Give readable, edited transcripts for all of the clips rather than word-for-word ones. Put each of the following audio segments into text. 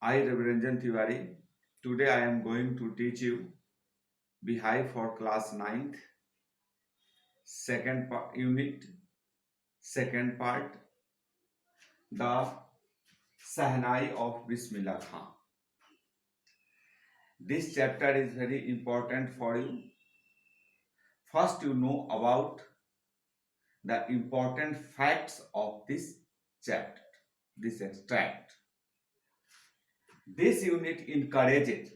I, Raviranjan Tiwari. Today I am going to teach you Bihai for class ninth, unit, second part, the Sahnai of Bismillah Khan. This chapter is very important for you. First, you know about the important facts of this chapter, this extract. This unit encourages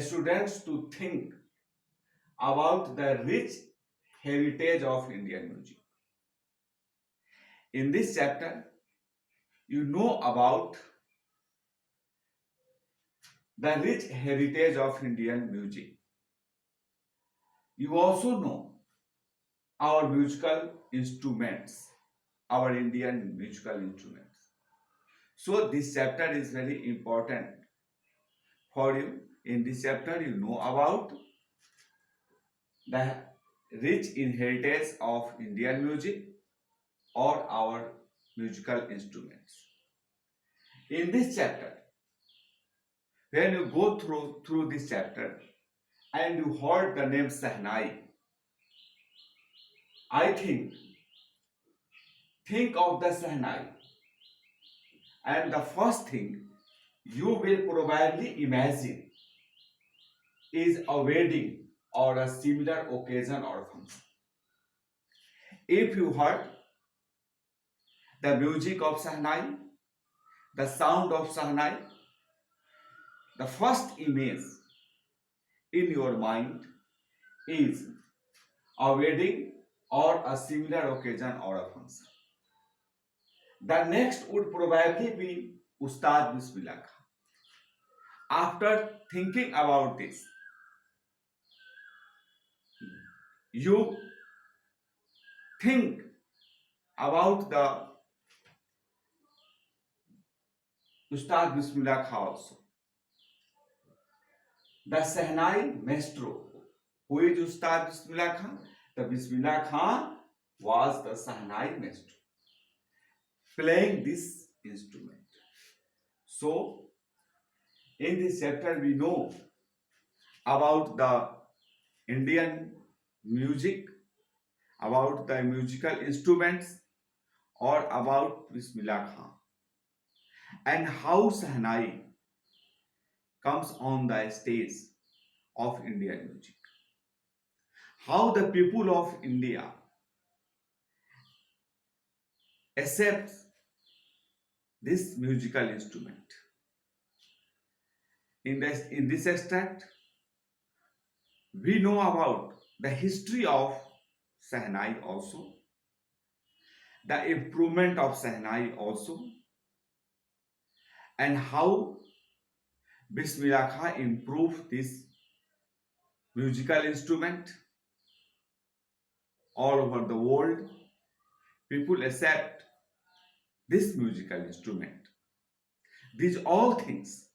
students to think about the rich heritage of Indian music. In this chapter, you know about the rich heritage of Indian music. You also know our musical instruments, our Indian musical instruments. So this chapter is very important for you. In this chapter, you know about the rich inheritance of Indian music or our musical instruments. In this chapter, when you go through this chapter and you heard the name Sahnai, I think of the Sahnai, and the first thing you will probably imagine is a wedding or a similar occasion or function. If you heard the music of Sahnai, the sound of Sahnai, the first image in your mind is a wedding or a similar occasion or a function. The next would probably be Ustad Bismillah Khan. After thinking about this, you think about the Ustad Bismillah Khan also. The Sahnai maestro. Who is Ustad Bismillah Khan? The Bismillah Khan was the Sahnai maestro, playing this instrument. So, in this chapter, we know about the Indian music, about the musical instruments, or about Bismillah Khan, and how Sahnai comes on the stage of Indian music. How the people of India accept this musical instrument. In this extract, we know about the history of Sahnai also, the improvement of Sahnai also, and how Bismillah Khan improved this musical instrument all over the world. People accept this musical instrument. These all things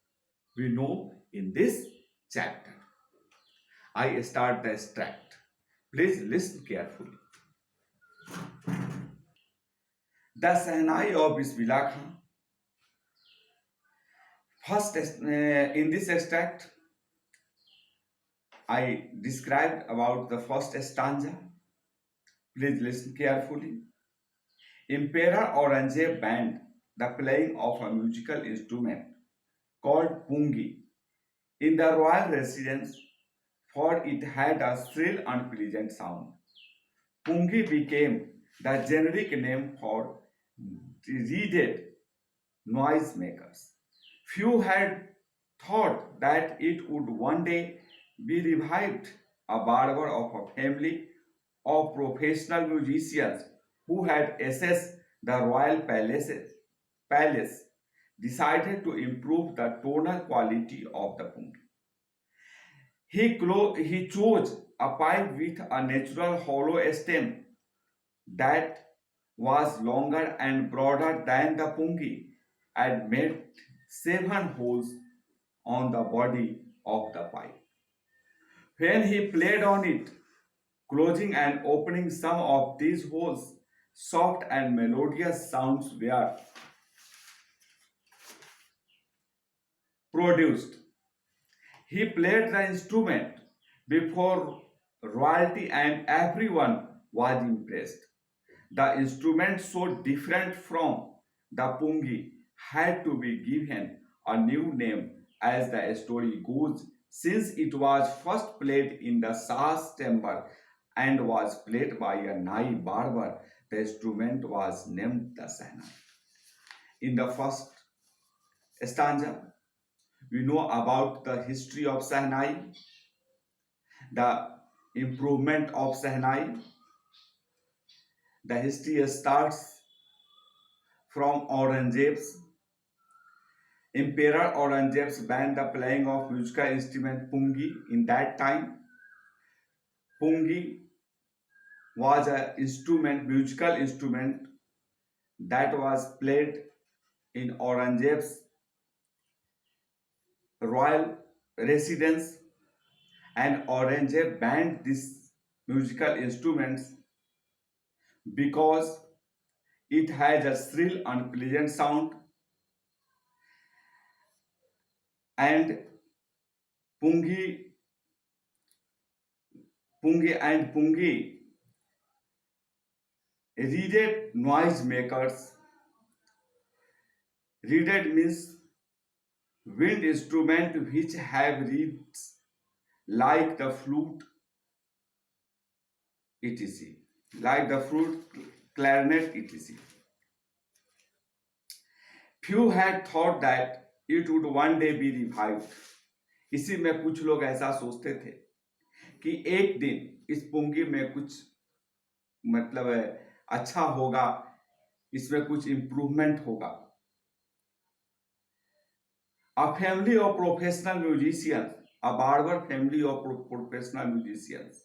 we know in this chapter. I start the extract. Please listen carefully. The Sahnai of Bismillah Khan. First, in this extract, I described about the first stanza. Please listen carefully. Emperor Aurangzeb banned the playing of a musical instrument called pungi in the royal residence, for it had a shrill, unpleasant sound. Pungi became the generic name for reeded noisemakers. Few had thought that it would one day be revived. A barber of a family of professional musicians who had accessed the royal palace decided to improve the tonal quality of the pungi. He chose a pipe with a natural hollow stem that was longer and broader than the pungi and made 7 holes on the body of the pipe. When he played on it, closing and opening some of these holes, soft and melodious sounds were produced. He played the instrument before royalty and everyone was impressed. The instrument, so different from the pungi, had to be given a new name as the story goes, since it was first played in the Shah's chamber and was played by a Nai barber. The instrument was named the Sahnai. In the first stanza, we know about the history of Sahnai, the improvement of Sahnai. The history starts from Aurangzeb's. Emperor Aurangzeb's banned the playing of musical instrument pungi. In that time, pungi was a musical instrument that was played in Aurangzeb's royal residence, and Aurangzeb banned these musical instruments because it has a shrill, unpleasant sound, and pungi, pungi reeded noise makers. Reeded means wind instrument which have reeds like the flute, etc. Like the flute, clarinet, etc. Few had thought that it would one day be revived. इसी में कुछ लोग ऐसा सोचते थे कि एक दिन इस पुंगी में कुछ मतलब अच्छा होगा, इसमें कुछ इम्प्रूवमेंट होगा. A family of professional musicians, a barber family of professional musicians,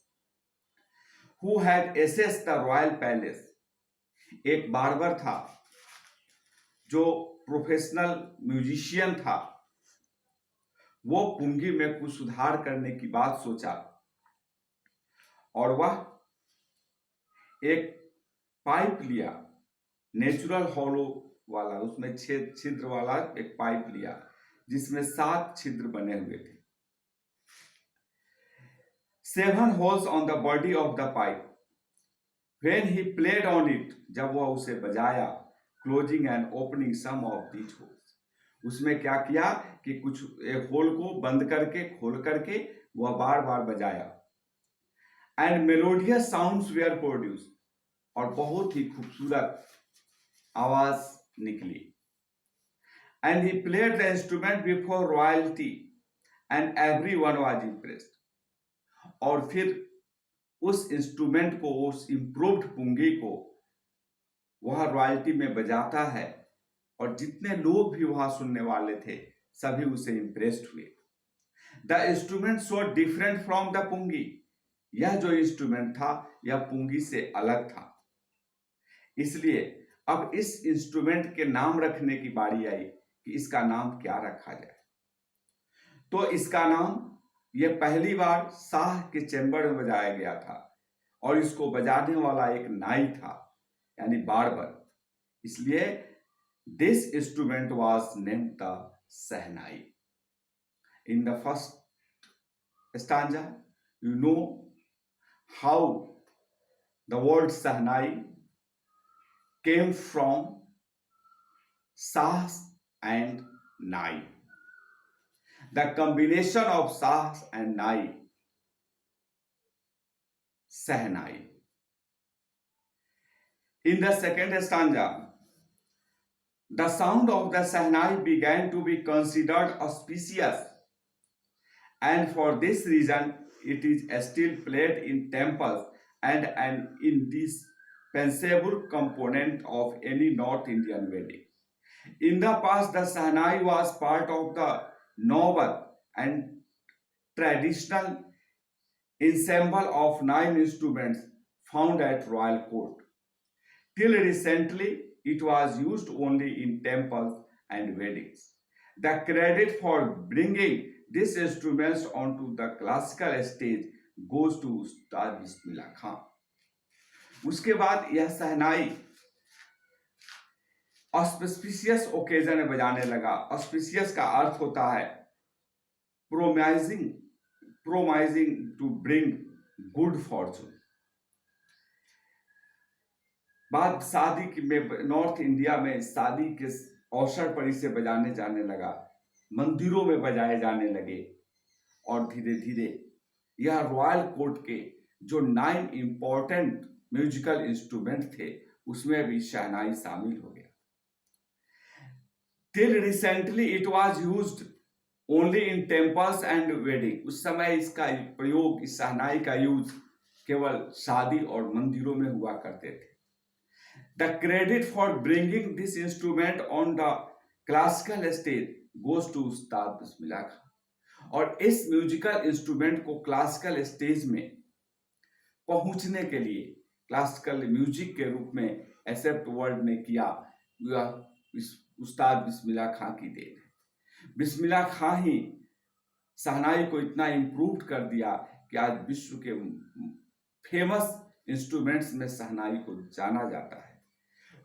who had accessed the royal palace. एक बार्बर था जो प्रोफेशनल म्यूजिशियन था, वो पुंगी में कुछ सुधार करने की बात सोचा और वह एक पाइप लिया, नेचुरल हॉलो वाला, उसमें छिद्र वाला एक पाइप लिया जिसमें 7 छिद्र बने हुए थे. 7 holes on the body of the pipe. When he played on it, जब वह उसे बजाया, closing and opening some of these holes, उसमें क्या किया कि कुछ होल को बंद करके खोल करके वह बार बार बजाया. And melodious sounds were produced, और बहुत ही खूबसूरत आवाज निकली. And he played the instrument before royalty and everyone was impressed. और फिर उस इंस्ट्रूमेंट को, उस इम्प्रूव्ड पुंगी को वह रॉयल्टी में बजाता है और जितने लोग भी वहां सुनने वाले थे सभी उसे इम्प्रेस्ड हुए. The instrument so different from the pungi. यह जो इंस्ट्रूमेंट था यह पुंगी से अलग था. इसलिए अब इस इंस्ट्रूमेंट के नाम रखने की बारी आई कि इसका नाम क्या रखा जाए. तो इसका नाम, ये पहली बार शाह के चैम्बर में बजाया गया था और इसको बजाने वाला एक नाई था यानी बार्बर. इसलिए this instrument was named the shehnai. In the first stanza you know how the word shehnai came from Sahs and Nai. The combination of Sahs and Nai, Sahnai. In the second stanza, the sound of the Sahnai began to be considered auspicious, and for this reason it is still played in temples and an indispensable component of any North Indian wedding. In the past, the Sahnai was part of the noble and traditional ensemble of 9 instruments found at royal court. Till recently, it was used only in temples and weddings. The credit for bringing these instruments onto the classical stage goes to Ustad Bismillah Khan. उसके बाद यह सहनाई auspicious occasion में बजाने लगा। Auspicious का अर्थ होता है प्रोमाइजिंग, प्रोमाइजिंग to bring good Fortune. बात शादी की में, नॉर्थ इंडिया में शादी के अवसर पर इसे बजाने जाने लगा, मंदिरों में बजाए जाने लगे, और धीरे धीरे यह रॉयल कोर्ट के जो 9 इंपॉर्टेंट म्यूजिकल इंस्ट्रूमेंट थे उसमें भी शहनाई शामिल हो गया। Till recently it was used only in temples and wedding. उस समय इसका प्रयोग, इस शहनाई का यूज केवल शादी और मंदिरों में हुआ करते थे। The credit for bringing this instrument on the classical stage goes to Ustad Bismillah Khan. और इस म्यूजिकल इंस्ट्रूमेंट को क्लासिकल स्टेज में पहुंचने के लिए, क्लासिकल म्यूजिक के रूप में एक्सेप्ट वर्ल्ड ने किया, यह उस्ताद बिस्मिल्लाह खां की देन है। बिस्मिल्लाह खां ही शहनाई को इतना इम्प्रूव कर दिया कि आज विश्व के फेमस इंस्ट्रूमेंट्स में शहनाई को जाना जाता है।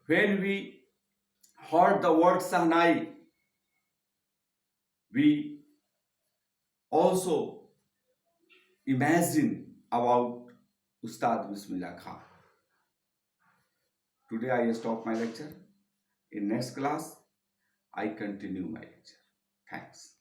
When we heard the word shehnai, we also imagine about Ustad Bismillah Khan. Today I stop my lecture. In next class, I continue my lecture. Thanks.